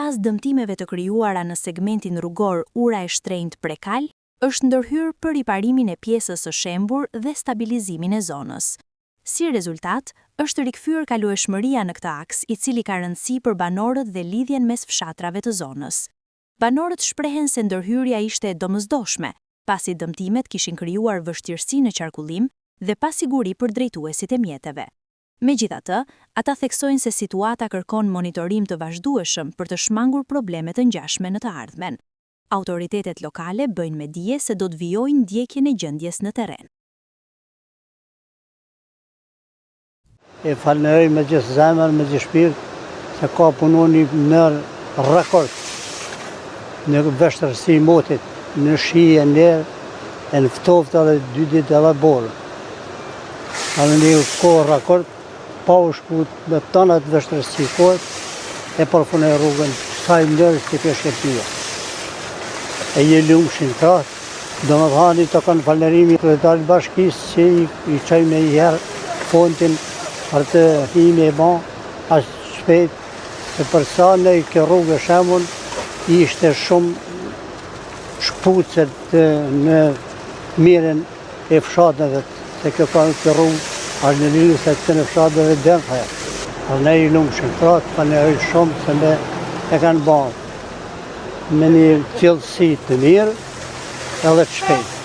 Sipas dëmtimeve të krijuara në segmentin rrugor ura e shtrenjtë Prekal, është ndërhyrë për riparimin e pjesës së shembur dhe stabilizimin e zonës. Si rezultat, është rikthyer kalueshmëria në këtë aks, i cili ka rëndësi për banorët dhe lidhjen mes fshatrave të zonës. Banorët shprehen se ndërhyrja ishte domosdoshme, pasi dëmtimet kishin krijuar vështirësi në qarkullim dhe pasiguri për drejtuesit e mjeteve. Megjithatë, ata theksojnë se situata kërkon monitorim të vazhdueshëm për të shmangur probleme të ngjashme në të ardhmen. Autoritetet lokale bëjnë me dije se do të vijojnë ndjekjen e gjendjes në terren. E falenderoj me gjithë zemër, me gjithë shpirt, se ka punoni në rekord, në vështirësi motit, në shije, në ftoftë edhe 2 ditë edhe borë. Edhe një kohë rekord, pa u shkut me tonat vështirësi kohët, e përfunoj rrugën saj mënyrë që peshke pia. E je lumshin kratë, do më thani të kanë falenderimi kryetarit bashkisë që i qaj me i herë fontin për të hime e ban, ashtë shpejt, se përsa në i kë rrugë shemun, ishte shumë shkpucet në miren e fshatëve, se kjo ka në rrugë, ashtë në lidhë se të në fshatëve dëmë thajë. Ne i lumë shumë kratë, pa ne ojë shumë se me e kanë banë me një cilësi të mirë edhe të shpejt.